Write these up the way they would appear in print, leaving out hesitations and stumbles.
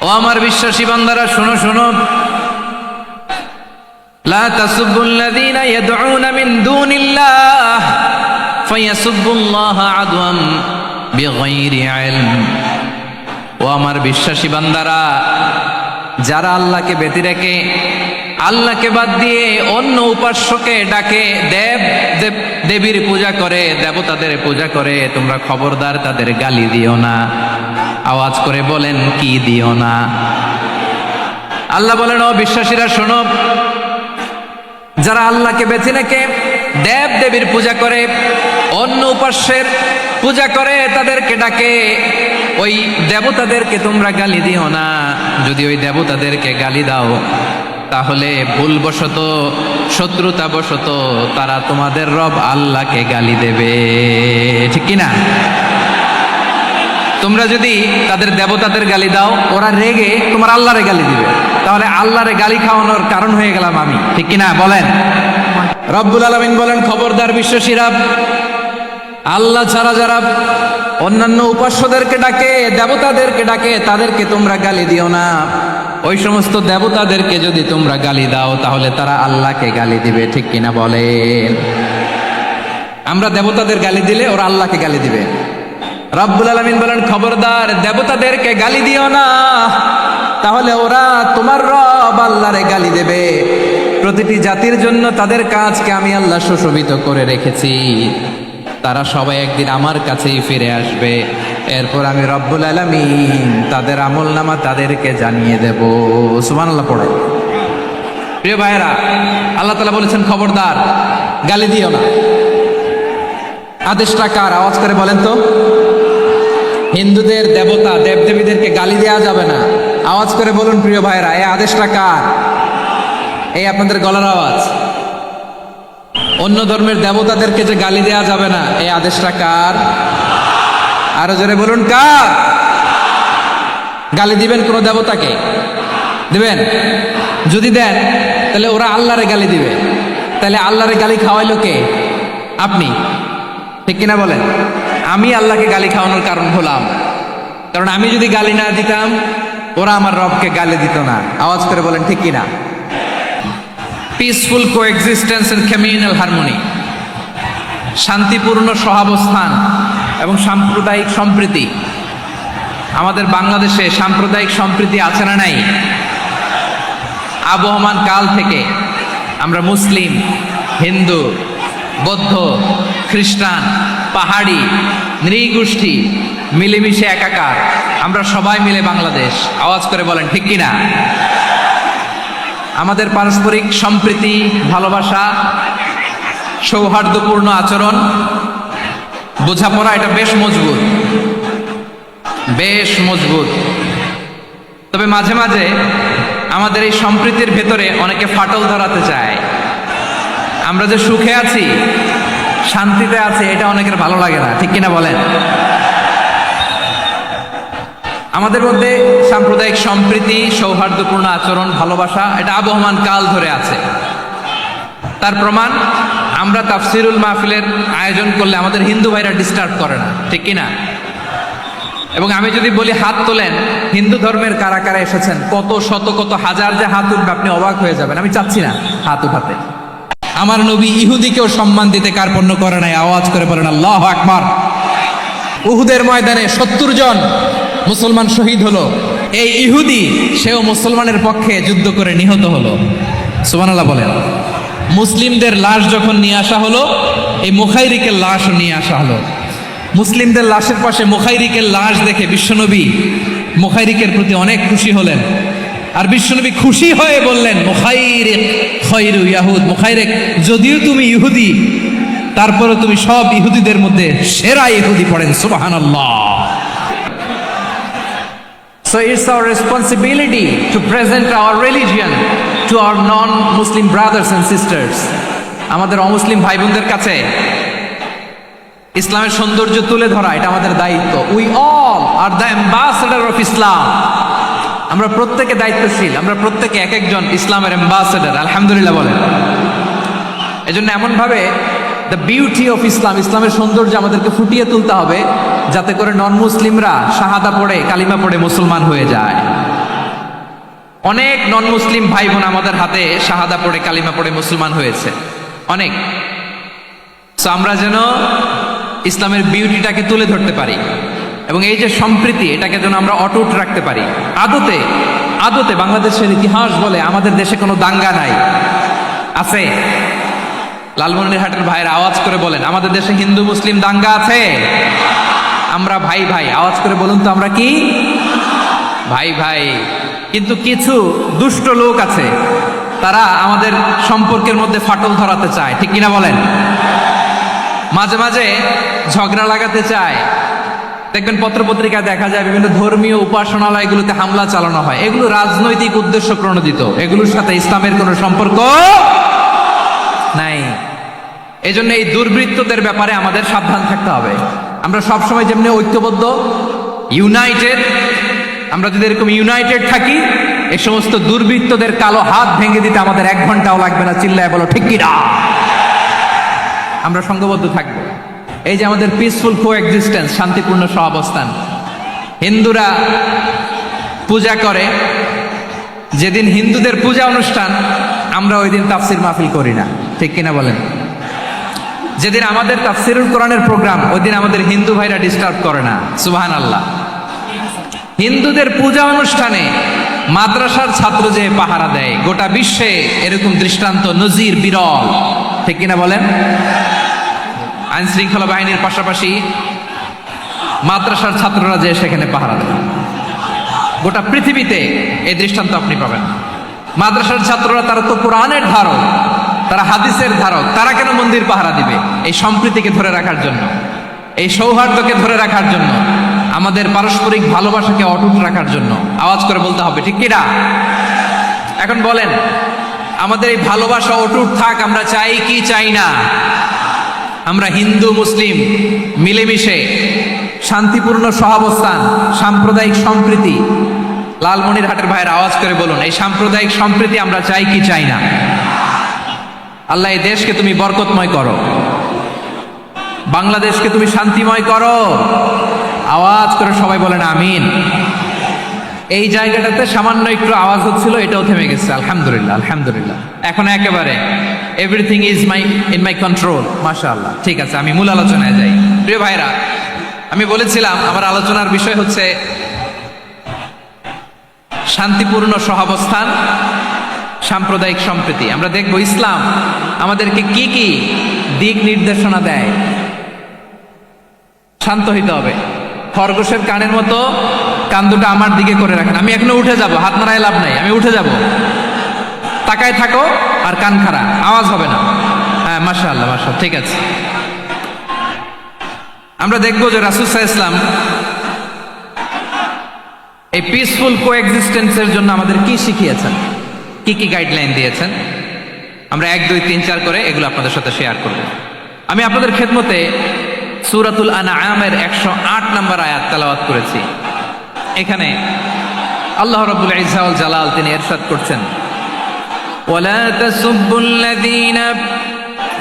ও আমার বিশ্বাসী বান্দারা, শোনো শোনো, লা তাসুবুল্লাযীনা ইয়াদউনা মিন দুনিল্লাহ ফায়াসুবুল্লাহা আদওয়াম বিগাইরি ইলম। ও আমার বিশ্বাসী বান্দারা, যারা আল্লাহকে ব্যতি রেখে, আল্লাহকে বাদ দিয়ে অন্য উপাস্যকে ডাকে, দেবীর পূজা করে, দেবতাদের পূজা করে, তোমরা খবরদার তাদের গালি দিও না। আওয়াজ করে বলেন, কি দিও না? আল্লাহ বলেন, ও বিশ্বাসীরা শোনো, যারা আল্লাহকে বেছে রেখে দেব দেবীর পূজা করে, অন্য উপাস্যের পূজা করে, তাদেরকে ডাকে, ওই দেবতাদেরকে তোমরা গালি দিও না। যদি ওই দেবতাদেরকে গালি দাও, তাহলে ভুলবশত, শত্রুতাবশত তারা তোমাদের রব আল্লাহকে গালি দেবে, ঠিক কিনা? তোমরা যদি তাদের দেবতাদের গালি দাও, ওরা রেগে তোমার আল্লাহরে গালি দিবে, তাহলে আল্লাহরে গালি খাওয়ানোর কারণ হয়ে গেলাম আমি, ঠিক কিনা বলেন? রব্বুল আলামিন বলেন, খবরদার বিশ্বাসীরা, আল্লাহ ছাড়া যারা অন্যান্য উপাস্যদেরকে ডাকে, দেবতাদেরকে ডাকে, তাদেরকে তোমরা গালি দিও না। ওই সমস্ত দেবতাদেরকে যদি তোমরা গালি দাও, তাহলে তারা আল্লাহকে গালি দিবে, ঠিক কিনা বলেন? আমরা দেবতাদের গালি দিলে ওরা আল্লাহকে গালি দিবে। রব্বুল আলামিন বলেন, খবরদার দেবতাদেরকে গালি দিও না, তাহলে ওরা তোমার রব আল্লাহরে গালি দেবে। প্রতিটি জাতির জন্য তাদের কাজকে আমি আল্লাহ সুশোভিত করে রেখেছি, তারা সবাই একদিন আমার কাছেই ফিরে আসবে। এরপর আমি রব্বুল আলামিন তাদের আমলনামা তাদেরকে জানিয়ে দেব। সুবহানাল্লাহ পড়ে। প্রিয় ভাইয়েরা, আল্লাহ তাআলা বলেছেন, খবরদার গালি দিও না। আদেশটা কার? আওয়াজ করে বলেন তো। হিন্দুদের দেবতা দেবদেবীদেরকে গালি দেওয়া যাবে না। আওয়াজ করে বলুন প্রিয় ভাইয়েরা, এই আদেশটা কার? এই আপনাদের গলার আওয়াজ। অন্য ধর্মের দেবতাদেরকে যে গালি দেওয়া যাবে না, এই আদেশটা কার? আরো জোরে বলুন, কার? গালি দিবেন কোন দেবতাকে? দিবেন? যদি দেন, তাহলে ওরা আল্লাহরে গালি দিবে। তাহলে আল্লাহরে গালি খাওয়াইলো কে? আপনি, ঠিক কিনা বলেন? আমি আল্লাহকে গালি খাওয়ানোর কারণ হলাম, কারণ আমি যদি গালি না দিতাম, ওরা আমার রবকে গালি দিত না। আওয়াজ করে বলেন, ঠিক কিনা? Peaceful coexistence and communal harmony, শান্তিপূর্ণ সহাবস্থান এবং সাম্প্রদায়িক সম্প্রীতি। আমাদের বাংলাদেশে সাম্প্রদায়িক সম্প্রীতি আছে না নাই? আবহমান কাল থেকে আমরা মুসলিম, হিন্দু, বৌদ্ধ, খ্রিস্টান, পাহাড়ি, নৃগোষ্ঠী মিলেমিশে একাকার, আমরা সবাই মিলে বাংলাদেশ। আওয়াজ করে বলেন, ঠিক কিনা? আমাদের পারস্পরিক সম্প্রীতি, ভালোবাসা, সৌহার্দ্যপূর্ণ আচরণ, বোঝাপড়া, এটা বেশ মজবুত, বেশ মজবুত। তবে মাঝে মাঝে আমাদের এই সম্প্রীতির ভেতরে অনেকে ফাটল ধরাতে চায়। আমরা যে সুখে আছি, শান্তিতে আছি, এটা অনেকের ভালো লাগে না, ঠিক কিনা বলেন? আমাদের মধ্যে সাম্প্রদায়িক সম্প্রীতি, সৌহার্দ্যপূর্ণ আচরণ, ভালোবাসা, এটা আবহমান কাল ধরে আছে। তার প্রমাণ, আমরা তাফসিরুল মাহফিলের আয়োজন করলে আমাদের হিন্দু ভাইরা ডিস্টার্ব করে না, ঠিক কিনা? এবং আমি যদি বলি হাত তোলেন, হিন্দু ধর্মের কারা কারা এসেছেন, কত শত কত হাজার যে হাত উঠবে, আপনি অবাক হয়ে যাবেন। আমি চাচ্ছি না হাত উঠাতে। আমার নবী ইহুদিকেও সম্মান দিতে কার্পণ্য করে নাই। আওয়াজ করে বলেন আল্লাহু আকবার। উহুদের ময়দানে 70 জন মুসলমান শহীদ হলো। এই ইহুদি, সেও মুসলমানের পক্ষে যুদ্ধ করে নিহত হলো। সুবহানাল্লাহ বলেন। মুসলিমদের লাশ যখন নিয়ে আসা হলো, এই মুখাইরিকের লাশও নিয়ে আসা হলো। মুসলিমদের লাশের পাশে মুখাইরিকের লাশ দেখে বিশ্বনবী মুখাইরিকের প্রতি অনেক খুশি হলেন। আর বিশ্বনবী খুশি হয়ে বললেন, মুখাইরিক খায়রু ইয়াহুদ, মুখাইরিক যদিও তুমি ইহুদি, তারপরে তুমি সব ইহুদিদের মধ্যে সেরা ইহুদি। পড়েন সুবহানাল্লাহ। So it's our responsibility to present our religion to our non-Muslim brothers and sisters. আমাদের অমুসলিম ভাই বোনদের কাছে ইসলামের সৌন্দর্য তুলে ধরা, এটা আমাদের দায়িত্ব। We all are the ambassador of Islam. আমরা প্রত্যেকে দায়িত্বশীল, আমরা প্রত্যেকে এক একজন ইসলামের অ্যাম্বাসেডর। আলহামদুলিল্লাহ বলেন। এজন্য এমন ভাবে দ্য বিউটি অফ ইসলাম, ইসলামের সৌন্দর্য আমাদেরকে ফুটিয়ে তুলতে হবে, যাতে করে নন মুসলিমরা শাহাদা পড়ে, কালিমা পড়ে মুসলমান হয়ে যায়। অনেক নন মুসলিম ভাই বোন আমাদের হাতে শাহাদা পড়ে কালিমা পড়ে মুসলমান হয়েছে অনেক। তো আমরা যেন ইসলামের বিউটিটাকে তুলে ধরতে পারি এবং এই যে সম্প্রীতি এটাকে যেন আমরা অটুট রাখতে পারি। আদতে আদতে বাংলাদেশের ইতিহাস বলে আমাদের দেশে কোনো দাঙ্গা নাই, আছে? লালমনিরহাটের ভাইয়ের আওয়াজ করে বলেন, আমাদের দেশে হিন্দু মুসলিম দাঙ্গা আছে? আমরা ভাই ভাই, আওয়াজ করে বলুন তো আমরা কি ভাই ভাই। কিন্তু কিছু দুষ্ট লোক আছে, তারা আমাদের সম্পর্কের মধ্যে ফাটল ধরাতে চায়, ঠিক কিনা বলেন? মাঝে মাঝে ঝগড়া লাগাতে চায়। দেখবেন পত্রপত্রিকায় দেখা যায় বিভিন্ন ধর্মীয় উপাসনালয়গুলোতে হামলা চালানো হয়, এগুলো রাজনৈতিক উদ্দেশ্য প্রণোদিত, এগুলোর সাথে ইসলামের কোনো সম্পর্ক নাই। এই জন্য এই দুর্বৃত্তদের ব্যাপারে আমাদের সাবধান থাকতে হবে। আমরা সবসময় যেমনি ঐক্যবদ্ধ, ইউনাইটেড, আমরা যদি এরকম ইউনাইটেড থাকি, এই সমস্ত দুর্বৃত্তদের কালো হাত ভেঙে দিতে আমাদের 1 ঘন্টাও লাগবে না। চিল্লায় বলো ঠিক কিনা? আমরা সংঘবদ্ধ থাকবো। এই যে আমাদের পিসফুল কোএক্সিস্টেন্স, শান্তিপূর্ণ সহাবস্থান। হিন্দুরা পূজা করে, যেদিন হিন্দুদের পূজা অনুষ্ঠান আমরা ওই দিন তাফসির মাহফিল করি না, ঠিক কিনা বলেন? যেদিন আমাদের তাফসিরুল কোরআনের প্রোগ্রাম, ওই দিন আমাদের হিন্দু ভাইরা ডিস্টার্ব করে না। সুবহানাল্লাহ। হিন্দুদের পূজা অনুষ্ঠানে মাদ্রাসার ছাত্র যে পাহারা দেয়, গোটা বিশ্বে এরকম দৃষ্টান্ত নজির বিরল, ঠিক কিনা বলেন? আইন শৃঙ্খলা বাহিনীর পাশাপাশি মাদ্রাসার ছাত্ররা যে সেখানে পাহারা দেয়, গোটা পৃথিবীতে এই দৃষ্টান্ত আপনি পাবেন। মাদ্রাসার ছাত্ররা, তারা তো কোরআনের ধারক, তারা হাদিসের ধারক, তারা কেন মন্দির পাহারা দিবে? এই সম্প্রীতিকে ধরে রাখার জন্য, এই সৌহার্দ্যকে ধরে রাখার জন্য, আমাদের পারস্পরিক ভালোবাসাকে অটুট রাখার জন্য। আওয়াজ করে বলতে হবে, ঠিক কিনা? এখন বলেন, আমাদের এই ভালোবাসা অটুট থাক, আমরা চাই কি চাই না? আমরা হিন্দু মুসলিম মিলেমিশে শান্তিপূর্ণ সহাবস্থান, সাম্প্রদায়িক সম্প্রীতি। লালমনিরহাটের ভাইয়ের আওয়াজ করে বলুন, এই সাম্প্রদায়িক সম্প্রীতি আমরা চাই কি চাই না? আল্লাহ এই দেশকে তুমি বরকতময় করো, বাংলাদেশকে তুমি শান্তিময় করো। আওয়াজ করে সবাই বলেন আমিন। এই জায়গাটাতে সামান্য একটু আওয়াজ হচ্ছিল, এটাও থেমে গেছে, আলহামদুলিল্লাহ আলহামদুলিল্লাহ। এখন একেবারে everything is in my control, মাশাআল্লাহ। ঠিক আছে, আমি মূল আলোচনায় যাই। প্রিয় ভাইরা, আমি বলেছিলাম আমার আলোচনার বিষয় হচ্ছে শান্তিপূর্ণ সহাবস্থান, সাম্প্রদায়িক সম্প্রীতি। আমরা দেখব ইসলাম আমাদেরকে কি কি দিক নির্দেশনা দেয়। শান্ত হইতে হবে, খরগোশের কানের মতো কান দুটো আমার দিকে করে রাখেন। আমি এখনো উঠে যাব, হাত নাড়ায় লাভ নাই, আমি উঠে যাব। তাকায় থাকো আর কান খাড়া, আওয়াজ হবে না। হ্যাঁ, মাশাআল্লাহ মাশাআল্লাহ, ঠিক আছে। আমরা দেখবো যে রাসূল সাল্লাল্লাহু আলাইহি ওয়াসাল্লাম এই পিসফুল কোএক্সিস্টেন্সের জন্য আমাদের কি শিখিয়েছেন, কি কি গাইডলাইন দিয়েছেন। আমরা 1 2 3 4 করে এগুলো আপনাদের সাথে শেয়ার করব। আমি আপনাদের খেদমতে সূরাতুল আনআমের 108 নম্বর আয়াত তেলাওয়াত করেছি। এখানে আল্লাহ রাব্বুল ইজ্জা ওয়াল জালাল তিনি ইরশাদ করছেন, ওয়ালা তাসুব্বুল্লাযীনা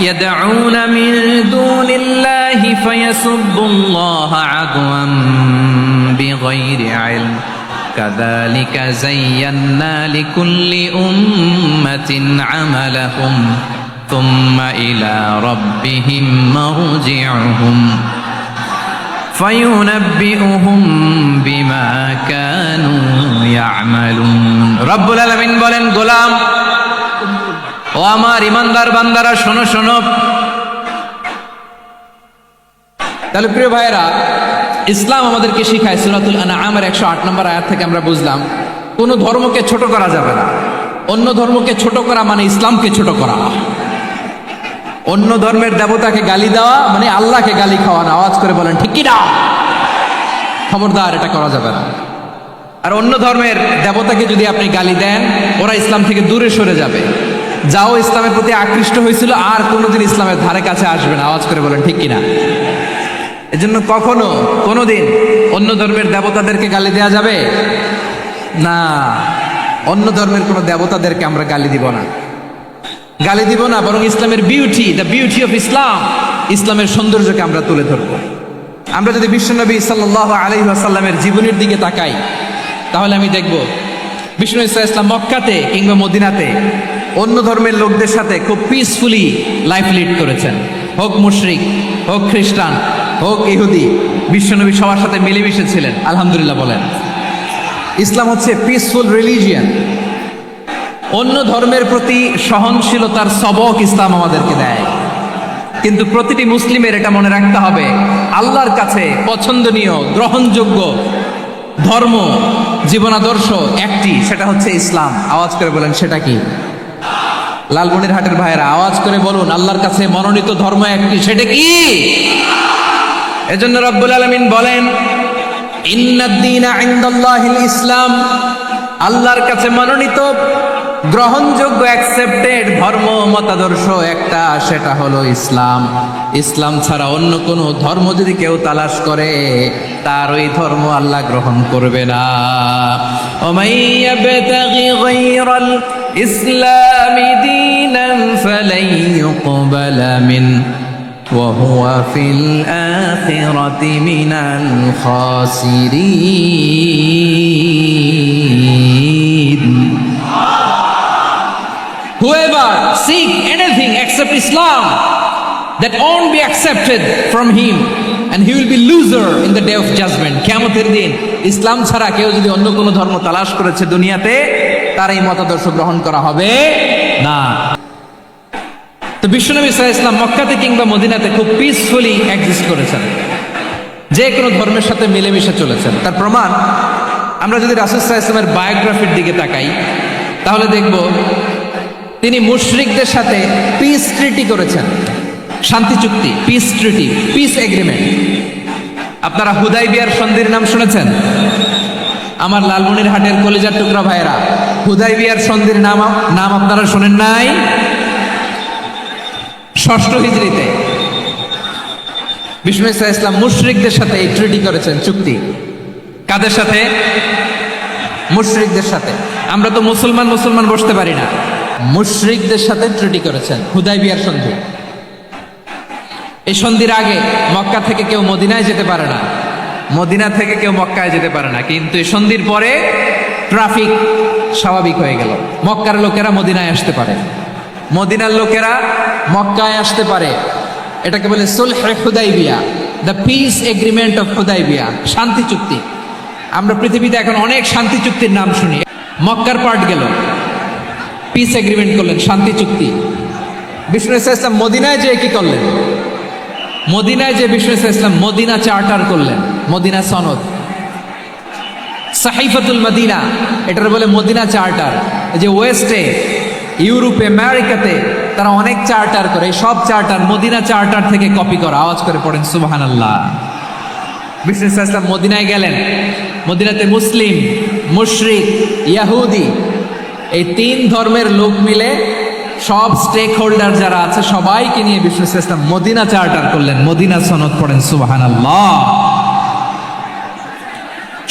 ইয়াদউনা মিন দুনিল্লাহি ফায়াসুব্বুল্লাহা আদওয়ান বিগাইরি ইলম কাযালিকা যায়্যান্না লিকুল্লি উম্মাতিন আমালাহুম থুম্মা ইলা রাব্বিহিম মারজিউহুম ফায়ুনাব্বিউহুম বিমা কানু ইয়ামালুন। রব্বুল আলামিন বলেন, গোলাম ও আমার ইমানদার বান্দারা, শোনো শোনো। তাহলে প্রিয় ভাইয়েরা, ইসলাম আমাদেরকে শিখায়, সূরাতুল আনআমের 108 নম্বর আয়াত থেকে আমরা বুঝলাম কোনো ধর্মকে ছোট করা যাবে না। অন্য ধর্মকে ছোট করা মানে ইসলামকে ছোট করা। অন্য ধর্মের দেবতাকে গালি দেওয়া মানে আল্লাহকে গালি খাওয়া না। আওয়াজ করে বলেন ঠিক কি না? খবরদার, এটা করা যাবে না। আর অন্য ধর্মের দেবতাকে যদি আপনি গালি দেন, ওরা ইসলাম থেকে দূরে সরে যাবে। যাও ইসলামের প্রতি আকৃষ্ট হয়েছিল আর কোনোদিন ইসলামের ধারে কাছে আসবে না। আওয়াজ করে বলেন ঠিক কিনা? এজন্য কখনো কোনোদিন অন্য ধর্মের দেবতাদেরকে গালি দেওয়া যাবে না। অন্য ধর্মের কোনো দেবতাদেরকে আমরা গালি দিব না, গালি দিব না, বরং ইসলামের beauty, the beauty of Islam, ইসলামের সৌন্দর্যকে আমরা তুলে ধরবো। আমরা যদি বিশ্বনবী সাল্লাল্লাহু আলাইহি ওয়াসাল্লামের জীবনের দিকে তাকাই, তাহলে আমি দেখব বিষ্ণু ইসা ইসলাম মক্কাতে কিংবা মদিনাতে অন্য ধর্মের লোকদের সাথে খুব পিসফুলি লাইফ লিড করেছেন। হোক মুশরিক, হোক খ্রিস্টান, হোক ইহুদি, বিশ্বনবী সবার সাথে মিলেমিশে ছিলেন। আলহামদুলিল্লাহ বলেন। ইসলাম হচ্ছে পিসফুল রিলিজিয়ান। অন্য ধর্মের প্রতি সহনশীলতার সবক ইসলাম আমাদেরকে দেয়। কিন্তু প্রতিটি মুসলিমের এটা মনে রাখতে হবে, আল্লাহর কাছে পছন্দনীয় গ্রহণযোগ্য ধর্ম জীবনাদর্শ একটি, সেটা হচ্ছে ইসলাম। আওয়াজ করে বলেন সেটা কি? লালমনিরহাটের ভাইয়েরা আওয়াজ করে বলুন, আল্লাহর কাছে মনোনীত ধর্ম একটি, সেটা কি? এজন্য রব্বুল আলামিন বলেন, ইন্নাদ-দীনা ইনদাল্লাহিল ইসলাম, আল্লাহর কাছে মনোনীত গ্রহণযোগ্য অ্যাকসেপ্টেড ধর্ম মতাদর্শ একটা, সেটা হলো ইসলাম। ইসলাম ছাড়া অন্য কোনো ধর্ম যদি কেউ তালাশ করে, তার ওই ধর্ম আল্লাহ গ্রহণ করবে না। ওমাই ইয়াবতাগি গায়রাল ইসলামি দীনান ফালাই ইউকবালা মিন ওয়া হুয়া ফিল আখিরাতি মিনাল খাসিরিন। Whoever seek anything except Islam, that won't be accepted from him, and he will be loser in the day of judgment. কিয়ামতের দিন ইসলাম ছাড়া কেউ যদি অন্য কোনো ধর্ম তালাশ করেছে দুনিয়াতে, তার এই মতাদর্শ গ্রহণ করা হবে না। তো বিশ্বনবী সাল্লাল্লাহু আলাইহি ওয়াসাল্লাম মক্কাতে কিংবা মদিনাতে খুব পিসফুলি এক্সিস্ট করেছেন, যে কোনো ধর্মের সাথে মিলেমিশে চলেছেন। তার প্রমাণ আমরা যদি রাসূল সাল্লাল্লাহু আলাইহি ওয়াসাল্লামের বায়োগ্রাফির দিকে তাকাই, তাহলে দেখব তিনি মুশরিকদের সাথে পিস ট্রিটি করেছেন, শান্তি চুক্তি, পিস ট্রিটি, পিস এগ্রিমেন্ট। আপনারা হুদাইবিয়ার সন্ধির নাম শুনেছেন? আমার লালমনিরহাটের কলিজার টুকরা ভাইয়েরা, হুদাইবিয়ার সন্ধির নাম আপনারা শোনেন নাই? 6ষ্ঠ হিজরিতে বিষ্ণু ইসা ইসলাম মুশরিকদের সাথে এই ট্রিটি করেছেন, চুক্তি। কাদের সাথে? মুশরিকদের সাথে। আমরা তো মুসলমান বসতে পারি না, মুশরিকদের সাথে ট্রিটি করেছেন, হুদাইবিয়ার সন্ধি। এই সন্ধির আগে মক্কা থেকে কেউ মদিনায় যেতে পারে না, মদিনা থেকে কেউ মক্কায় যেতে পারে না। কিন্তু এই সন্ধির পরে ট্রাফিক স্বাভাবিক হয়ে গেল, মক্কার লোকেরা মদিনায় আসতে পারে, মদিনার লোকেরা মক্কায় আসতে পারে। এটাকে বলে সুলহে হুদাইবিয়া, the peace agreement of Hudaibiya, শান্তি চুক্তি। আমরা পৃথিবীতে এখন অনেক শান্তি চুক্তির নাম শুনি। মক্কার পার্ট গেল, পিস এগ্রিমেন্ট করলেন, শান্তি চুক্তি। বিষ্ণু ইসলাম মদিনায় যে কি করলেন? মদিনায় যে বিষ্ণু ইসলাম মদিনা চার্টার করলেন, মদিনা সনদ, সাহিফাতুল মদিনা, এটার বলে মদিনা চার্টার। যে ওয়েস্টে, ইউরোপে, আমেরিকাতে তারা অনেক চার্টার করে, সব চার্টার মদিনা চার্টার থেকে কপি করা। আওয়াজ করে পড়েন সুবহানাল্লাহ। বিষ্ণু ইসলাম মদিনায় গেলেন, মদিনাতে মুসলিম, মুশরিক, ইয়াহুদি, এই 3 ধর্মের লোক মিলে সব স্টেক হোল্ডার যারা আছে সবাইকে নিয়ে বিষ্ণু ইসলাম মদিনা চার্টার করলেন, মদিনা সনদ। পড়েন সুবহানাল্লাহ।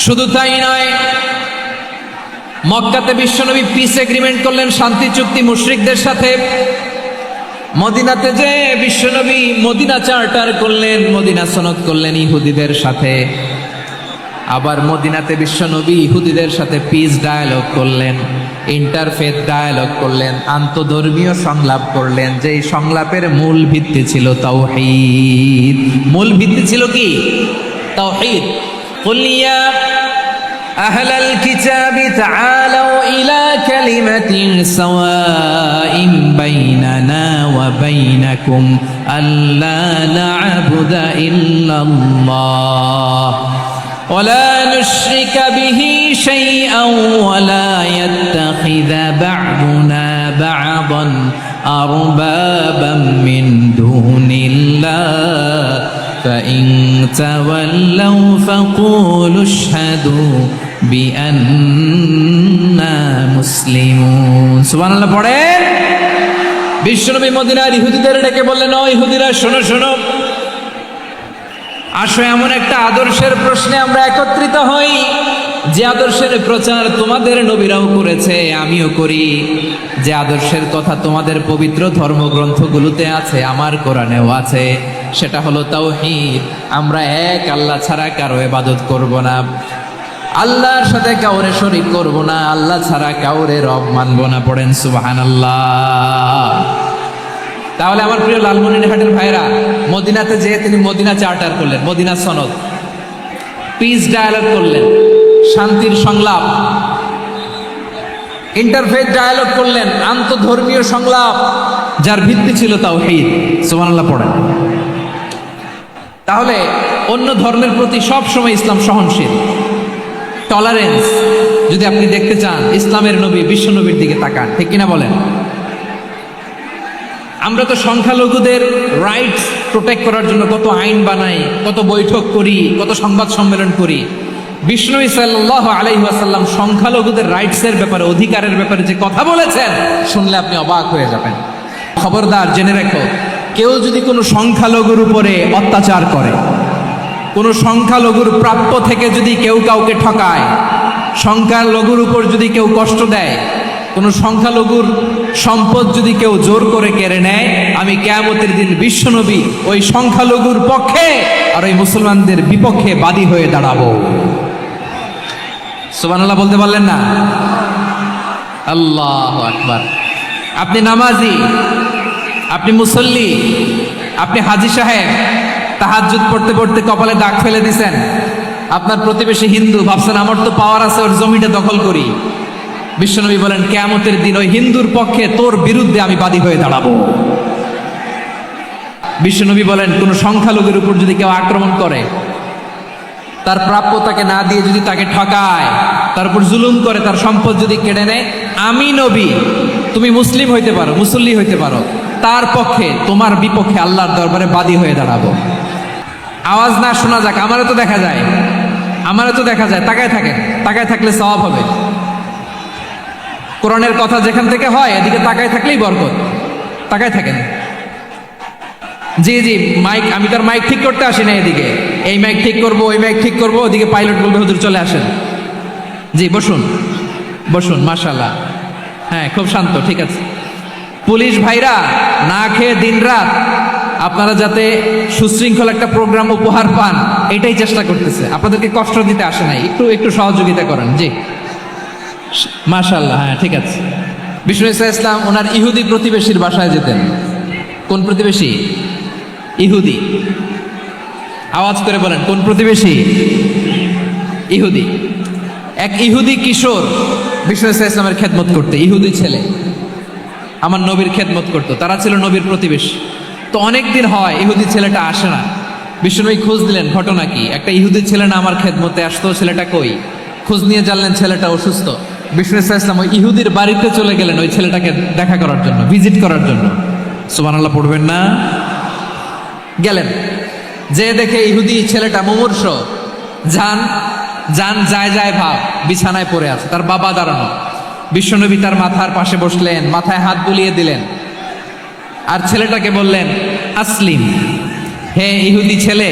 শুধু তাই নয়, মক্কাতে বিশ্বনবী পিস এগ্রিমেন্ট করলেন, শান্তি চুক্তি মুশরিকদের সাথে। মদিনাতে যে বিশ্বনবী মদিনা চার্টার করলেন, মদিনা সনদ করলেন ইহুদিদের সাথে। আবার মদিনাতে বিশ্বনবী ইহুদিদের সাথে পিস ডায়ালগ করলেন, ইন্টারফেথ ডায়ালগ করলেন, আন্তধর্মীয় সংলাপ করলেন। যেই সংলাপের মূল ভিত্তি ছিল তাওহীদ। মূল ভিত্তি ছিল কি? তাওহীদ। কুল ইয়া আহলাল কিতাবি তাআলাউ ইলা কালিমাতিন সাওয়াইন বাইনানা ওয়া বাইনাকুম আল্লা না'বুদা ইল্লাল্লাহ ولا نشرك به شيئا ولا يتخذ بعضنا بعضا أربابا من دون الله فإن تولوا فقولوا اشهدوا بأننا مسلمون سبحان الله পড়েন। বিশ্বনবী মদিনার ইহুদিদের ডেকে বললেন, ও ইহুদিরা শোনো শোনো, আসো এমন একটা আদর্শের প্রশ্নে আমরা একত্রিত হই, যে আদর্শের প্রচার তোমাদের নবীরাও করেছে, আমিও করি। যে আদর্শের কথা তোমাদের পবিত্র ধর্মগ্রন্থগুলোতে আছে, আমার কোরআনেও আছে, সেটা হলো তাওহীদ। আমরা এক আল্লাহ ছাড়া কারো ইবাদত করব না। আল্লাহর সাথে কাউরে শরীক করব না, আল্লাহ ছাড়া কাউরে রব মানব না। পড়েন সুবহানাল্লাহ। তাহলে আমার প্রিয় লালমনিরহাটের ভাইরা, মদিনাতে যেয়ে তিনি মদিনা চার্টার করলেন, মদিনা সনদ, পিস ডায়ালগ করলেন, শান্তির সংলাপ, ইন্টারফেথ ডায়ালগ করলেন, আন্তধর্মীয় সংলাপ, যার ভিত্তি ছিল তাওহীদ। সুবহানাল্লাহ পড়েন। তাহলে অন্য ধর্মের প্রতি সব সময় ইসলাম সহনশীল, টলারেন্স। যদি আপনি দেখতে চান ইসলামের নবী, বিশ্ব নবীর দিকে তাকান, ঠিক কিনা বলেন? আমরা তো সংখ্যালঘুদের রাইটস প্রোটেক্ট করার জন্য কত আইন বানাই, কত বৈঠক করি, কত সংবাদ সম্মেলন করি। বিষ্ণু সাল্লাল্লাহু আলাইহি ওয়াসাল্লাম সংখ্যালঘুদের রাইটসের ব্যাপারে, অধিকারের ব্যাপারে যে কথা বলেছেন, শুনলে আপনি অবাক হয়ে যাবেন। খবরদার, জেনে রেখো, কেউ যদি কোনো সংখ্যালঘুর উপরে অত্যাচার করে, কোনো সংখ্যালঘুর প্রাপ্য থেকে যদি কেউ কাউকে ঠকায়, সংখ্যালঘুর উপর যদি কেউ কষ্ট দেয়, কোনো সংখ্যালঘুর সম্পদ যদি কেউ জোর করে কেড়ে নেয়, আমি কিয়ামতের দিন বিশ্বনবী ওই সংখ্যালঘুর পক্ষে আর ওই মুসলমানদের বিপক্ষে বাদী হয়ে দাঁড়াবো। সুবহানাল্লাহ বলতে পারলেন না? আল্লাহু আকবার। আপনি নামাজি, আপনি মুসল্লি, আপনি হাজী সাহেব, তাহাজ্জুদ পড়তে পড়তে কপালে দাগ ফেলে দিছেন, আপনার প্রতিবেশী হিন্দু, ভাবছেন আমার তো পাওয়ার আছে, ওর জমিটা দখল করি। বিশ্বনবী বলেন কিয়ামতের দিন ওই হিন্দুর পক্ষে তোর বিরুদ্ধে আমি বাদী হয়ে দাঁড়াবো। বিশ্বনবী বলেন কোন সংখ্যালঘুর উপর যদি কেউ আক্রমণ করে, তার প্রাপ্য তাকে না দিয়ে যদি তাকে ঠকায়, তার উপর জুলুম করে, তার সম্পদ যদি কেড়ে নেয়, আমি নবী, তুমি মুসলিম হইতে পারো, মুসল্লি হইতে পারো, তার পক্ষে, তোমার বিপক্ষে আল্লাহর দরবারে বাদী হয়ে দাঁড়াবো। আওয়াজ না শোনা যাক, আমারও তো দেখা যায়, আমারও তো দেখা যায়। তাকায় থাকেন, তাকায় থাকলে সওয়াব হবে। কোরআনের কথা যেখান থেকে হয় এদিকে তাকায় থাকলেই বরকত। তাকায় থাকেন। জি জি, মাইক, আমি তার মাইক ঠিক করতে আসি না এদিকে, এই মাইক ঠিক করবো, ওই মাইক ঠিক করবো, ওদিকে পাইলট বলবে হুজুর চলে আসেন। জি বসুন, বসুন, মাশাআল্লাহ। হ্যাঁ, খুব শান্ত, ঠিক আছে। পুলিশ ভাইরা না খেয়ে দিনরাত আপনারা যাতে সুশৃঙ্খল একটা প্রোগ্রাম উপহার পান, এটাই চেষ্টা করতেছে, আপনাদেরকে কষ্ট দিতে আসে নাই, একটু একটু সহযোগিতা করেন। জি মাশাআল্লাহ। হ্যাঁ, ঠিক আছে। বিষ্ণু ইসলাম ওনার ইহুদি প্রতিবেশীর বাসায় যেতেন। কোন প্রতিবেশী? ইহুদি। আওয়াজ করে বলেন, কোন প্রতিবেশী? ইহুদি। এক ইহুদি কিশোর বিষ্ণু ইসলামের খেদমত করতে, ইহুদি ছেলে আমার নবীর খেদমত করতো, তারা ছিল নবীর প্রতিবেশী। তো অনেক দিন হয় ইহুদি ছেলেটা আসে না। বিষ্ণুনবী খোঁজ দিলেন, ঘটনা কি? একটা ইহুদি ছেলে না আমার খেদমতে আসতো, ছেলেটা কই? খোঁজ নিয়ে জানলেন ছেলেটা অসুস্থ। বিষ্ণু ইসলাম ওই ইহুদির বাড়িতে চলে গেলেন ওই ছেলেটাকে দেখা করার জন্য, ভিজিট করার জন্য। সুবহানাল্লাহ পড়বেন না? গেলেন, যে দেখে ইহুদি ছেলেটা মুমূর্ষ, জান জান যায় যায় ভাব, বিছানায় পড়ে আছে, তার বাবা দাঁড়ানো। বিশ্বনবী তার মাথার পাশে বসলেন, মাথায় হাত বুলিয়ে দিলেন, আর ছেলেটাকে বললেন আসলিম, হে ইহুদি ছেলে,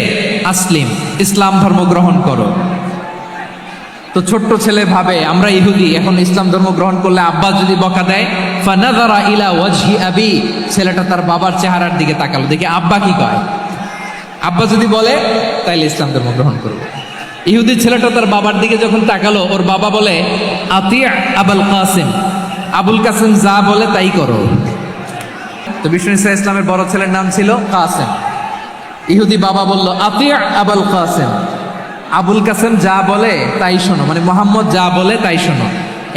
আসলিম, ইসলাম ধর্ম গ্রহণ করো। তো ছোট্ট ছেলে ভাবে আমরা ইহুদি, এখন ইসলাম ধর্ম গ্রহণ করলে আব্বা যদি বকা দেয়, ফানাযারা ইলা ওয়াজহি আবি, ছেলেটা তার বাবার চেহারার দিকে তাকালো, দেখি আব্বা কি কয়। আব্বা যদি বলে তাইলে ইসলাম ধর্ম গ্রহণ করবে। ইহুদি ছেলেটা তার বাবার দিকে যখন তাকালো, ওর বাবা বলে আতি আবুল কাসিম, আবুল কাসিম যা বলে তাই করো। তো বিষ্ণু ইসলামের বড় ছেলের নাম ছিল কাসেম। ইহুদি বাবা বলল আতি আবুল কাসিম, আবুল কাসেম যা বলে তাই শোনো, মানে মোহাম্মদ যা বলে তাই শোনো।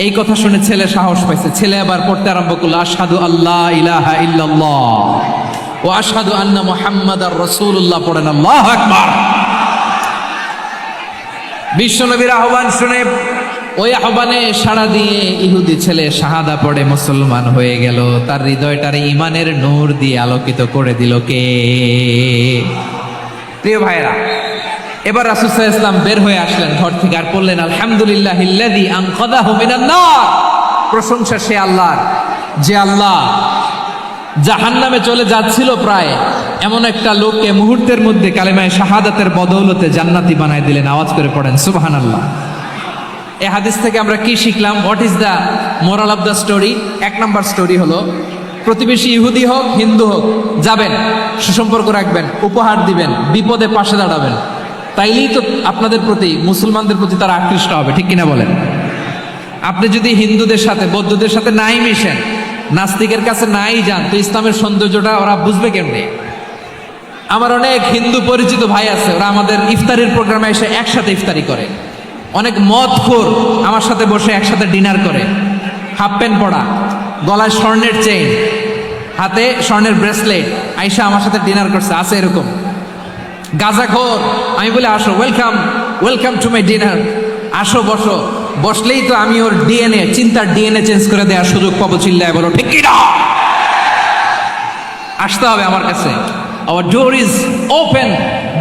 এই কথা শুনে ছেলে সাহস পাইছে, ছেলে আবার পড়তে আরম্ভ করলো আশহাদু আল্লাহ ইলাহা ইল্লাল্লাহ ওয়া আশহাদু আন্না মুহাম্মাদার রাসূলুল্লাহ। পড়েন আল্লাহু আকবার। বিশ্বনবীর আহ্বান শুনে ওই আহ্বানে সাড়া দিয়ে ইহুদি ছেলে শাহাদা পড়ে মুসলমান হয়ে গেল। তার হৃদয়টারে ইমানের নূর দিয়ে আলোকিত করে দিল কে? প্রিয় ভাইরা, এবার রাসূল সাল্লাল্লাহু আলাইহি ওয়াসাল্লাম বের হয়ে আসলেন ঘর থেকে, আর বললেন আলহামদুলিল্লাহিল্লাযী আনকাযাহু মিনান নার। প্রশংসা সে আল্লাহর, যে আল্লাহ জাহান্নামে চলে যাচ্ছিল প্রায় এমন একটা লোককে মুহূর্তের মধ্যে কালেমায়ে শাহাদাতের বদৌলতে জান্নাতি বানায় দিলেন। আওয়াজ করে পড়েন সুবহানাল্লাহ। এই হাদিস থেকে আমরা কি শিখলাম? What is the moral of the story? এক নাম্বার স্টোরি হলো, প্রতিবেশী ইহুদি হোক হিন্দু হোক, যাবেন, সুসম্পর্ক রাখবেন, উপহার দিবেন, বিপদে পাশে দাঁড়াবেন। তাইলেই তো আপনাদের প্রতি, মুসলমানদের প্রতি তারা আকৃষ্ট হবে, ঠিক কিনা বলেন? আপনি যদি হিন্দুদের সাথে, বৌদ্ধদের সাথে নাই মিশেন, নাস্তিকের কাছে নাই যান, তো ইসলামের সৌন্দর্যটা ওরা বুঝবে কেমনে? আমার অনেক হিন্দু পরিচিত ভাই আছে, ওরা আমাদের ইফতারির প্রোগ্রামে এসে একসাথে ইফতারি করে। অনেক মদখোর আমার সাথে বসে একসাথে ডিনার করে, হাফ প্যান্ট পরা, গলায় স্বর্ণের চেইন, হাতে স্বর্ণের ব্রেসলেট, আইসা আমার সাথে ডিনার করছে, আছে এরকম। গাঁজাখোর, আমি বলে আসো, welcome welcome to my dinner, আসো বসো। বসলেই তো আমি ওর ডিএনএ, চিন্তার ডিএনএ চেঞ্জ করে দেওয়ার সুযোগ পাবো। চিল্লায় বলো ঠিক কিনা? আসতে হবে আমার কাছে। Our door is open.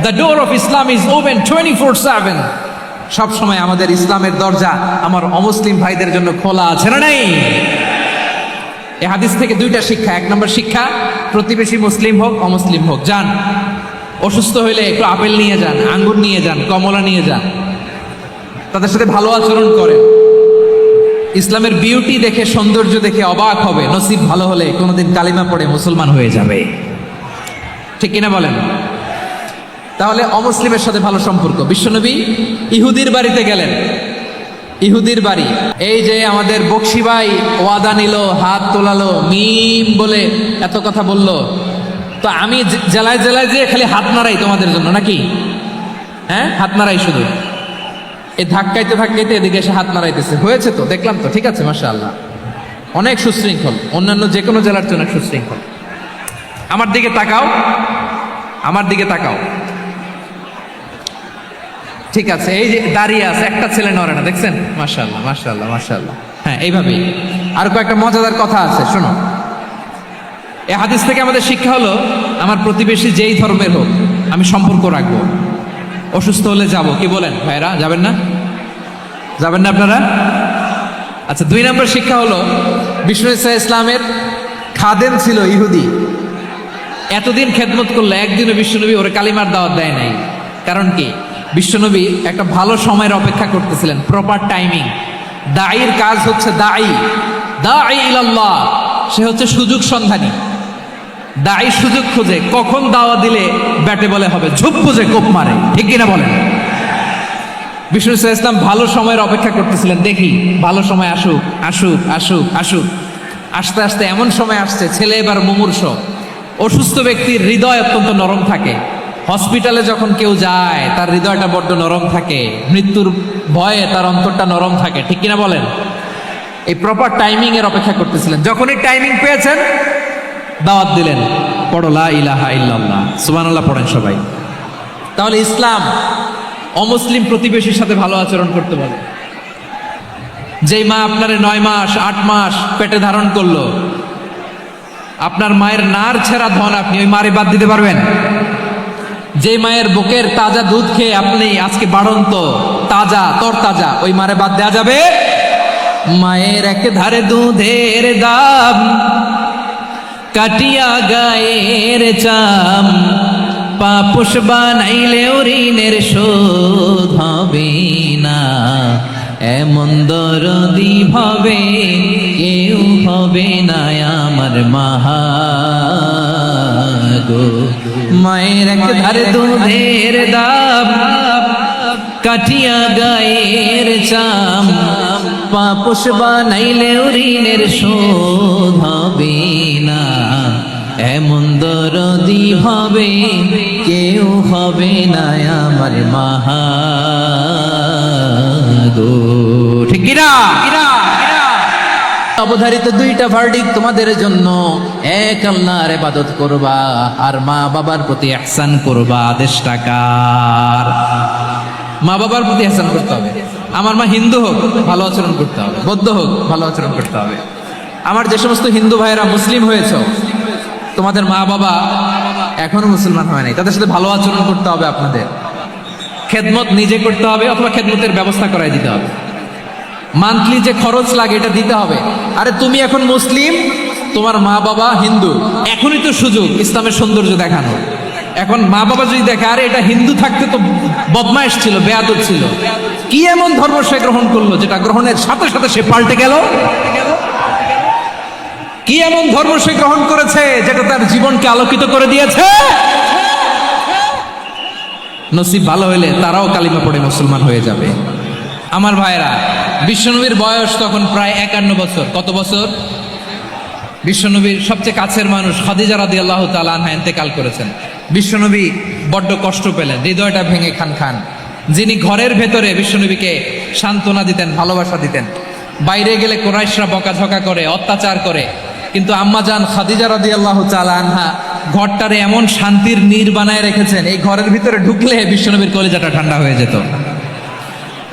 The door of Islam is open 24/7. সব সময় আমাদের ইসলামের দরজা আমার অমুসলিম ভাইদের জন্য খোলা আছে না নাই? এই হাদিস থেকে দুইটা শিক্ষা। এক নম্বর শিক্ষা, প্রতিবেশী মুসলিম হোক অমুসলিম হোক, যান, অসুস্থ হইলে একটু আপেল নিয়ে যান, আঙ্গুর নিয়ে যান, কমলা নিয়ে যান, তাদের সাথে ভালো আচরণ করেন। ইসলামের বিউটি দেখে, সৌন্দর্য দেখে অবাক হবে, নসিব ভালো হলে কোনোদিন কালিমা পড়ে মুসলমান হয়ে যাবে, ঠিক কিনা বলেন? তাহলে অমুসলিমের সাথে ভালো সম্পর্ক। বিশ্বনবী ইহুদির বাড়িতে গেলেন, ইহুদির বাড়ি, এই যে আমাদের বকশি ভাই ওয়াদা নিল, হাত তোলালো, মিম বলে এত কথা বলল, তো আমি জেলায় জেলায় যে খালি হাত নাড়াই তোমাদের জন্য নাকি? হ্যাঁ, হাত নাড়াই শুধু, এই ধাক্কাইতে ধাক্কাইতে এদিকে এসে হাত নাড়াইতেছে, হয়েছে তো, দেখলাম তো, ঠিক আছে, মাশাআল্লাহ, অনেক সুশৃঙ্খল, অন্যান্য যে কোনো জেলার চেয়ে অনেক সুশৃঙ্খল। আমার দিকে তাকাও, আমার দিকে তাকাও, ঠিক আছে, এই যে দাঁড়িয়ে আছে, একটা ছেলে নড়ে না, দেখছেন? মাশাআল্লাহ মাশাআল্লাহ মাশাআল্লাহ। হ্যাঁ, এইভাবেই। আর কয়েকটা মজাদার কথা আছে, শোনো। এই হাদিস থেকে আমাদের শিক্ষা হলো, আমার প্রতিবেশী যেই ধর্মের হোক আমি সম্পর্ক রাখবো। অসুস্থ হলে যাব, কি বলেন ভাইরা? যাবেন না? যাবেন না আপনারা? আচ্ছা, 2 নম্বর শিক্ষা হলো, বিষ্ণু ইসা ইসলামের খাদেম ছিল ইহুদি, এতদিন খেদমত করলে একদিনও বিশ্বনবী ওরে কালিমার দাওয়াত দেয় নাই। কারণ কি? বিশ্বনবী একটা ভালো সময়ের অপেক্ষা করতেছিলেন, প্রপার টাইমিং। দাঈর কাজ হচ্ছে দাঈ ইলাল্লাহ, সে হচ্ছে সুযোগ সন্ধানী। দাঈ সুযোগ খুঁজে, কখন দাওয়া দিলে ব্যাটে বলে হবে, ঝুপ বুঝে কোপ মারে, ঠিক কিনা বলেন? বিষ্ণু ইসলাম ভালো সময়ের অপেক্ষা করতেছিলেন, দেখি ভালো সময় আসুক আসুক আসুক আসুক। আস্তে আস্তে এমন সময় আসছে, ছেলে এবার মুমূর্ষ। অসুস্থ ব্যক্তির হৃদয় অত্যন্ত নরম থাকে, হসপিটালে যখন কেউ যায় তার হৃদয়টা বড্ড নরম থাকে, মৃত্যুর ভয়ে তার অন্তরটা নরম থাকে, ঠিক কিনা বলেন? এই প্রপার টাইমিং এর অপেক্ষা করতেছিলেন। যখনই টাইমিং পেয়েছেন, দাওয়াত দিলেন, পড়ো লা ইলাহা ইল্লাল্লাহ, সুবহানাল্লাহ পড়েন সবাই। তাহলে ইসলাম অমুসলিম প্রতিবেশীর সাথে ভালো আচরণ করতে বলে। যেই মা আপনারে 9 মাস 8 মাস পেটে ধারণ করলো, আপনার মায়ের নার ছেঁড়া ধন আপনি ওই মারে বাদ দিতে পারবেন? যে মায়ের বুকের তাজা দুধ খেয়ে আপনি আজকে বাড়ন্ত তাজা তরতাজা, ওই মারে বাদ দেওয়া যাবে? মায়ের এক ধারে দুধের দাম, কাটিয়া গায়ের চাম, পাপুষ বানাইলেও ঋণের শোধ হবে না, এমন দরদি ভাবে কেউ হবে না আমার মাহা গো। মায়ের এক ধারে দুধের দাম, কাটিয়া গায়ের চাম, পাপুষ বানাইলেও ঋণের শোধ হবে না, এমন দরদি হবে কেউ হবে না আমার মাহা গো, ঠিক কিনা? অবধারিত 2টা ভার্ডিক তোমাদের জন্য, এক আল্লাহর ইবাদত করবা আর মা বাবার প্রতি ইহসান করবা। আদেশটা কার? মা বাবার প্রতি ইহসান করতে হবে। আমার মা হিন্দু হোক ভালো আচরণ করতে হবে, বৌদ্ধ হোক ভালো আচরণ করতে হবে। আমার যে সমস্ত হিন্দু ভাইয়েরা মুসলিম হয়েছে, তোমাদের মা বাবা এখনো মুসলমান হয় নাই, তাদের সাথে ভালো আচরণ করতে হবে। আপনাদের খেদমত নিজে করতে হবে অথবা খেদমতের ব্যবস্থা করাই দিতে হবে। মান্থলি যে খরচ লাগে এটা দিতে হবে। আরে তুমি এখন মুসলিম, তোমার মা বাবা হিন্দু, এখনই তো সুযোগ ইসলামের সৌন্দর্য দেখানো। এখন মা বাবা যদি দেখে আরে এটা হিন্দু থাকতে তো বদমাইশ ছিল, বেয়াদব ছিল, কি এমন ধর্ম সে গ্রহণ করলো যেটা গ্রহণের সাথে সাথে সে পাল্টে গেল? কি এমন ধর্ম সে গ্রহণ করেছে যেটা তার জীবনকে আলোকিত করে দিয়েছে? নসিব ভালো হইলে তারাও কালিমা পড়ে মুসলমান হয়ে যাবে। আমার ভাইরা, বিশ্বনবীর বয়স তখন প্রায় 51 বছর। কত বছর? বিশ্বনবীর সবচেয়ে কাছের মানুষ খাদিজা রাদিয়াল্লাহু তাআলা আনহা ইন্তেকাল করেছেন। বিশ্বনবী বড্ড কষ্ট পেলেন, হৃদয়টা ভেঙে খান খান। যিনি ঘরের ভেতরে বিশ্বনবীকে সান্ত্বনা দিতেন, ভালোবাসা দিতেন, বাইরে গেলে কুরাইশরা বকাঝকা করে, অত্যাচার করে, কিন্তু আম্মাজান খাদিজা রাদিয়াল্লাহু তাআলা আনহা ঘরটারে এমন শান্তির নীর বানায় রেখেছেন, এই ঘরের ভিতরে ঢুকলে বিশ্বনবীর কলিজাটা ঠান্ডা হয়ে যেত।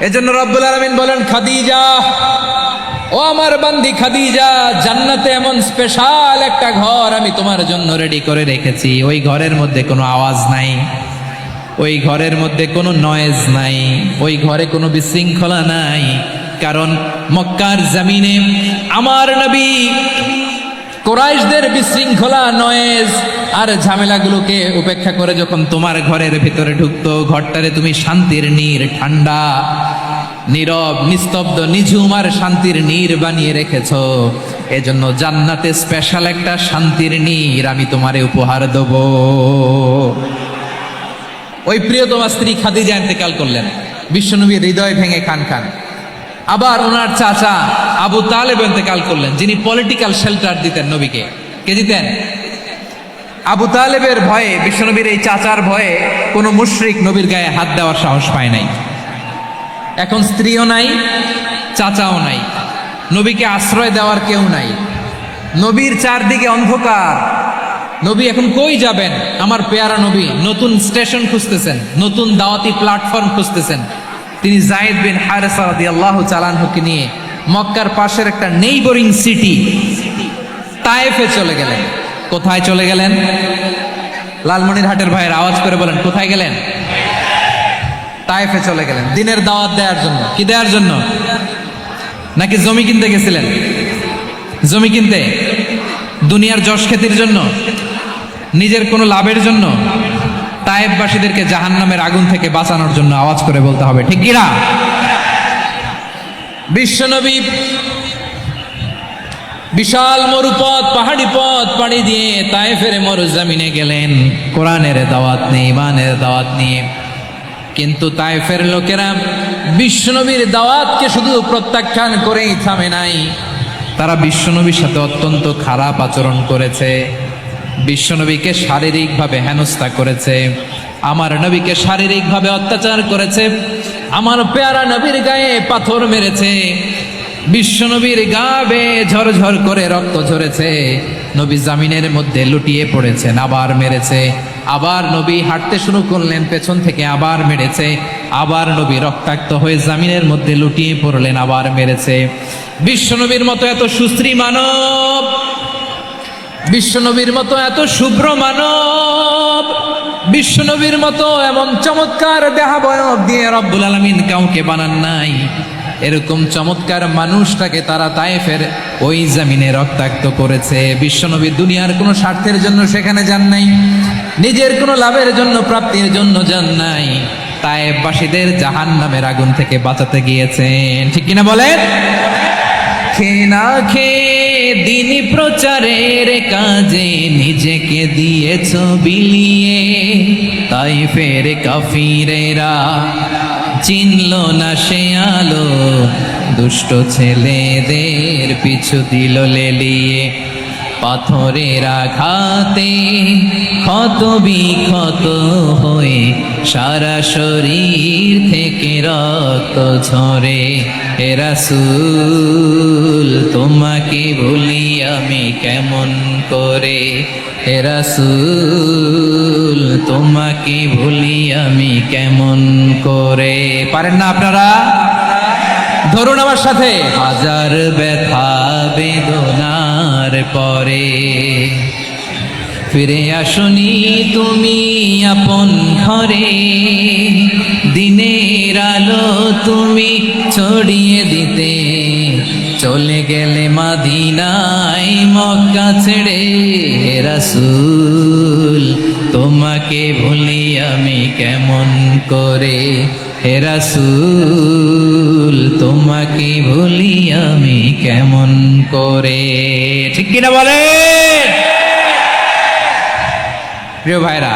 এজন্য রব্বুল আলামিন বলেন, খাদিজা, ও আমার বান্দি খাদিজা, জান্নাতে এমন স্পেশাল একটা ঘর আমি তোমার জন্য রেডি করে রেখেছি। ওই ঘরের মধ্যে কোনো আওয়াজ নাই, ওই ঘরের মধ্যে কোনো নয়েজ নাই, ওই ঘরে কোনো বিশৃঙ্খলা নাই। কারণ মক্কার জমিনে আমার নবী কুরাইশদের বিশৃঙ্খলা, নয়েজ আর ঝামেলাগুলোকে উপেক্ষা করে যখন তোমার ঘরের ভিতরে ঢুকতো, ঘরটারে তুমি শান্তির নীর, ঠান্ডা, নীরব, নিস্তব্ধ, নিঝুম আর শান্তির নীর বানিয়ে রেখেছো। এজন্য জান্নাতে স্পেশাল একটা শান্তির নীর আমি তোমারে উপহার দেব। ওই প্রিয়তমা স্ত্রী খাদিজা ইন্তেকাল করলেন, বিশ্বনবীর হৃদয় ভেঙে খান খান। আবার ওনার চাচা আবু তালেব ইন্তেকাল করলেন, যিনি পলিটিক্যাল শেল্টার দিতেন নবীকে। কে দিতেন? আবু তালেবের ভয়ে, বিশ্বনবীর এই চাচার ভয়ে কোনো মুশরিক নবীর গায়ে হাত দেওয়ার সাহস পায় নাই। এখন স্ত্রীও নাই, চাচাও নাই, নবীকে আশ্রয় দেওয়ার কেউ নাই, নবীর চারদিকে অন্ধকার। নবী এখন কই যাবেন? আমার পেয়ারা নবী নতুন স্টেশন খুঁজতেছেন, নতুন দাওয়াতি প্ল্যাটফর্ম খুঁজতেছেন। তিনি যায়েদ বিন হারেসা রাদিয়াল্লাহু তাআলা আনহুকে নিয়ে মক্কার পাশের একটা নেইবরিং সিটি তায়েফে চলে গেলেন। কোথায় চলে গেলেন? লালমনিরহাটের ভাইয়ের আওয়াজ করে বলেন, কোথায় গেলেন? তায়েফে চলে গেলেন দিনের দাওয়াত দেওয়ার জন্য। কি দেওয়ার জন্য? নাকি জমি কিনতে গেছিলেন? জমি কিনতে, দুনিয়ার যশ খ্যাতির জন্য, নিজের কোনো লাভের জন্য? তায়েফবাসীদেরকে জাহান্নামের আগুন থেকে বাঁচানোর জন্য। আওয়াজ করে বলতে হবে, ঠিক কিনা? বিশ্বনবী বিশাল মরুপথ, পাহাড়ি পথ পাড়ি দিয়ে তায়েফের মরুজমিনে গেলেন কোরআনের দাওয়াত নিয়ে, ইমানের দাওয়াত নিয়ে। কিন্তু তায়েফের লোকেরা বিশ্বনবীর দাওয়াতকে শুধু প্রত্যাখ্যান করেই থামে নাই, তারা বিশ্বনবীর সাথে অত্যন্ত খারাপ আচরণ করেছে। বিশ্বনবীকে শারীরিকভাবে হেনস্থা করেছে, আমার নবীকে শারীরিকভাবে অত্যাচার করেছে, আমার পেয়ারা নবীর গায়ে পাথর মেরেছে, বিশ্বনবীর গা বেয়ে ঝরঝর করে রক্ত ঝরেছে, নবী জামিনের মধ্যে লুটিয়ে পড়েছেন, আবার মেরেছে, আবার নবী হাঁটতে শুরু করলেন, পেছন থেকে আবার মেরেছে, আবার নবী রক্তাক্ত হয়ে জামিনের মধ্যে লুটিয়ে পড়লেন, আবার মেরেছে। বিশ্বনবীর মতো এত সুশ্রী মানব, বিশ্বনবীর মতো এত শুভ্র মানব, বিশ্বনবীর মতো এমন চমৎকার দেহাবয়ব দিয়ে রব্বুল আলামিন কাউকে বানান নাই। এরকম চমৎকার মানুষটাকে তারা তায়েফের ওই জমিনে রক্তাক্ত করেছে। বিশ্বনবী দুনিয়ার কোনো স্বার্থের জন্য সেখানে যান নাই, নিজের কোনো লাভের জন্য, প্রাপ্তির জন্য যান নাই, তায়েফবাসীদের জাহান্নামের আগুন থেকে বাঁচাতে গিয়েছেন। ঠিক কিনা বলেন? খেয়ে না খেয়ে দিন প্রচারের কাজে নিজেকে দিয়েছ বিলিয়ে, তায়েফের কাফিরেরা চিনল না সে আলো, দুষ্ট ছেলেদের পিছু দিল লেলিয়ে, পাথরের আঘাতে ক্ষত বিক্ষত হয়ে সারা শরীর থেকে রক্ত ঝরে। হে রাসূল তোমাকে ভুলি আমি কেমন করে, হে রাসূল তোমাকে ভুলি আমি কেমন করে। পারেন না আপনারা? ধরুন আমার সাথে। হাজার ব্যথা বেদনার পরে ফিরে আসনি তুমি আপন ঘরে, দিনের আলো তুমি ছড়িয়ে দিতে চলে গেলে মদিনায় মক্কা ছেড়ে। হে রাসূল তোমাকে ভুলি আমি কেমন করে, হে রাসূল তোমাকে ভুলি আমি কেমন করে। ঠিক কিনা বলে প্রিয় ভাইরা?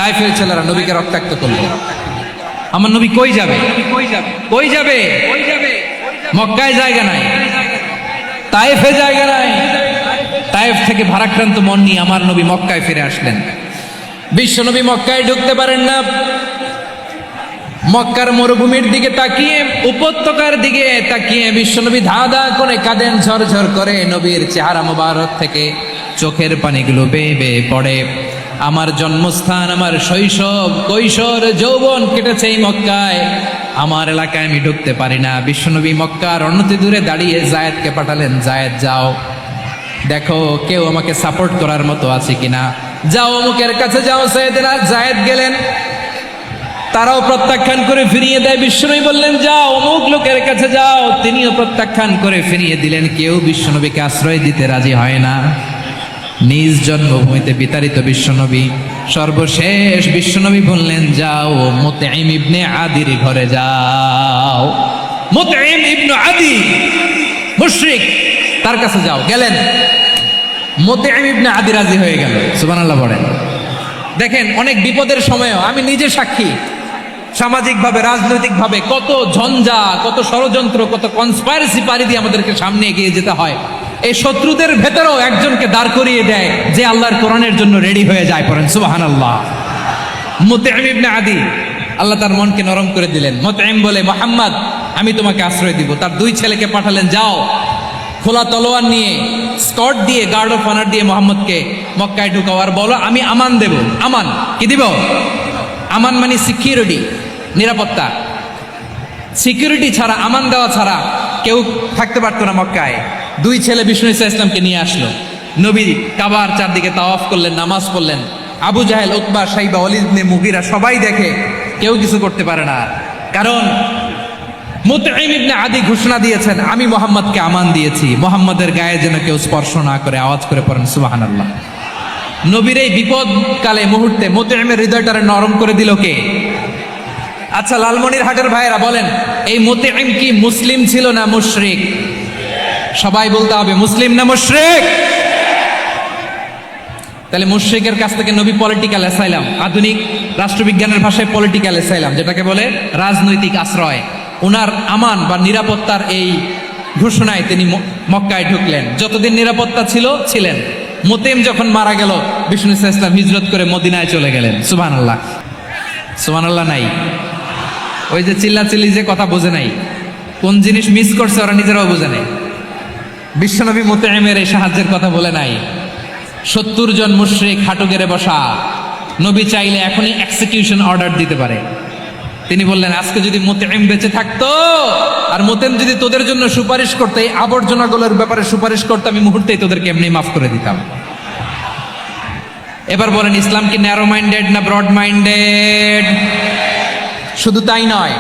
তায়েফের ছেলেরা নবীকে রক্তাক্ত করলো। আমার নবী কই যাবে? কই যাবে? মক্কায় জায়গা নাই, তায়েফে জায়গা নাই। তায়েফ থেকে ভারাক্রান্ত মন নিয়ে আমার নবী মক্কায় ফিরে আসলেন। বিশ্ব নবী মক্কায় ঢুকতে পারেন না। মক্কার মরুভূমির দিকে তাকিয়ে, উপত্যকার দিকে তাকিয়ে বিশ্বনবী ধা ধা করে কাঁদেন, ঝরঝর করে। নবীর চেহারা মোবারক থেকে চোখের পানিগুলো বেয়ে বেয়ে পড়ে। আমার জন্মস্থান, আমার শৈশব, কৈশোর, যৌবন কেটেছে এই মক্কায়। আমার এলাকায় আমি ঢুকতে পারি না। বিশ্বনবী মক্কার অনতি দূরে দাঁড়িয়ে জায়েদকে পাঠালেন, জায়েদ যাও দেখো কেউ আমাকে সাপোর্ট করার মতো আছে কিনা, যাও অমুকের কাছে যাও। জায়েদ গেলেন, তারাও প্রত্যাখ্যান করে ফিরিয়ে দেয়। বিশ্বনবী বললেন যাও অমুক লোকের কাছে যাও, তিনিও প্রত্যাখ্যান করে ফিরিয়ে দিলেন। কেউ বিশ্বনবীকে আশ্রয় দিতে রাজি হয় না। নিজ জন্মভূমিতে বিতাড়িত বিশ্বনবী, সর্বশেষ বিশ্বনবী বললেন যাও মুতঈম ইবনে আদির ঘরে যাও। মুতঈম ইবনে আদি মুশরিক, তার কাছে যাও। গেলেন, মুতঈম ইবনে আদি রাজি হয়ে গেল। সুবহানাল্লাহ পড়েন। দেখেন অনেক বিপদের সময়ও আমি নিজে সাক্ষী, সামাজিকভাবে রাজনৈতিকভাবে কত ঝঞ্ঝা, কত ষড়যন্ত্র, কত কনস্পাইরেসি পাড়ি দিয়ে আমাদেরকে সামনে এগিয়ে যেতে হয়। এই শত্রুদের ভেতরেও একজনকে দাঁড় করিয়ে দেয় যে আল্লাহর কোরআনের জন্য রেডি হয়ে যায়। পড়েন সুবহানাল্লাহ। মুতঈম ইবনে আদি, আল্লাহ তার মনকে নরম করে দিলেন। মুতঈম বলে মুহাম্মদ আমি তোমাকে আশ্রয় দিব। তার দুই ছেলেকে পাঠালেন, যাও খোলা তলোয়ার নিয়ে, স্কট দিয়ে, গার্ড অফ অনার দিয়ে মোহাম্মদকে মক্কায় ঢুকাও, আর বলো আমি আমান দেব। আমান কি দিব? আমান মানে সিকিউরিটি, নিরাপত্তা। সিকিউরিটি ছাড়া, আমান দেওয়া ছাড়া কেউ থাকতে পারতো না মক্কায়। দুই ছেলে বিষ্ণু ইসা ইসলামকে নিয়ে আসলো। নবী কাবার চারদিকে তাওয়াফ করলেন, নামাজ পড়লেন। আবু জাহেল, উতবা, শাইবা, ওয়ালিদ ইবনে মুগীরা সবাই দেখে, কেউ কিছু করতে পারে না। কারণ মুতঈম ইবনে আদি ঘোষণা দিয়েছেন আমি মুহাম্মদকে আমান দিয়েছি, মুহাম্মদের গায়ে যেন কেউ স্পর্শ না করে। আওয়াজ করে পড়েন সুবহানাল্লাহ। নবীর এই বিপদকালে মুহূর্তে মুতঈমের হৃদয়টারে নরম করে দিল কে? আচ্ছা লালমনির হাটের ভাইয়েরা বলেন, এই মুতঈম কি মুসলিম ছিল না মুশরিক? সবাই বলতে হবে মুসলিম না মুশরিক? তাহলে মুশরিকের কাছ থেকে নবী পলিটিক্যাল অ্যাসাইলাম, আধুনিক রাষ্ট্রবিজ্ঞানের ভাষায় পলিটিক্যাল অ্যাসাইলাম, যেটাকে বলে রাজনৈতিক আশ্রয়, ওনার আমান বা নিরাপত্তার এই ঘোষণায় তিনি মক্কায় ঢুকলেন। যতদিন নিরাপত্তা ছিল ছিলেন। মুতঈম যখন মারা গেল, বিষ্ণু ইসা ইসলাম হিজরত করে মদিনায় চলে গেলেন। সুবহানাল্লাহ। সুবহানাল্লাহ নাই? ওই যে চিল্লাচিল্লি যে কথা বোঝে নাই, কোন জিনিস মিস করছে ওরা নিজেরাও বোঝে নাই। বিশ্বনবী মুতঈমের এই সাহায্যের কথা বলে নাই। 70 জন মুশরিক হাঁটু গেড়ে বসা, নবী চাইলে এখনই এক্সিকিউশন অর্ডার দিতে পারে। তিনি বললেন আজকে যদি মুতঈম বেঁচে থাকতো, আর মুতঈম যদি তোদের জন্য সুপারিশ করতে, এই আবর্জনাগুলোর ব্যাপারে সুপারিশ করতে, আমি মুহূর্তেই তোদেরকে এমনি মাফ করে দিতাম। এবার বলেন ইসলাম কি ন্যারো মাইন্ডেড না ব্রড মাইন্ডেড? শুধু তাই নয়,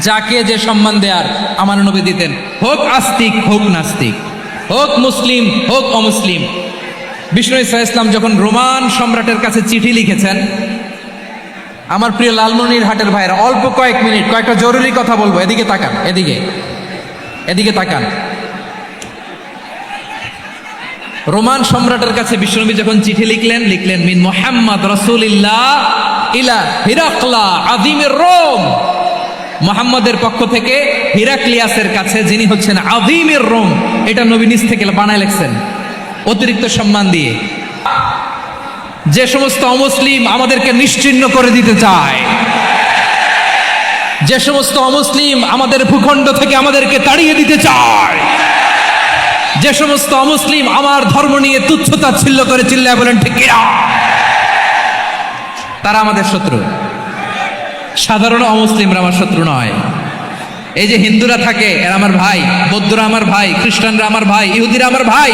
যাকে যে সম্মান দেয়ার আমার নবী দিতেন, হোক আস্তিক হোক নাস্তিক, হোক মুসলিম হোক অমুসলিম। বিষ্ণু ইসা ইসলাম যখন রোমান সম্রাটের কাছে চিঠি লিখেছেন, আমার প্রিয় লালমনির হাটের ভাইয়েরা অল্প কয়েক মিনিট কয়েকটা জরুরি কথা বলবো। এদিকে তাকান, এদিকে তাকান। রোমান সম্রাটের কাছে বিশ্বনবী যখন চিঠি লিখলেন মিন মুহাম্মদ রাসূলিল্লাহ ইলা হিরাকলা আযীমির রোম। মুহাম্মদের পক্ষ থেকে হিরাক্লিয়াসের কাছে, যিনি হচ্ছেন আযীমির রোম। এটা নবী নিজ থেকে বানায় লিখছেন অতিরিক্ত সম্মান দিয়ে। যে সমস্ত অমুসলিম আমাদেরকে নিশ্চিহ্ন করে দিতে চায়, যে সমস্ত অমুসলিম আমাদের ভূখণ্ড থেকে আমাদেরকে তাড়িয়ে দিতে চায়, যে সমস্ত অমুসলিম আমার ধর্ম নিয়ে তুচ্ছতাচ্ছিল্য করে, চিল্লায় বলেন ঠিক কিনা, তারা আমাদের শত্রু। সাধারণ অমুসলিমরা আমার শত্রু নয়। এই যে হিন্দুরা থাকে এরা আমার ভাই, বৌদ্ধরা আমার ভাই, খ্রিস্টানরা আমার ভাই, ইহুদিরা আমার ভাই।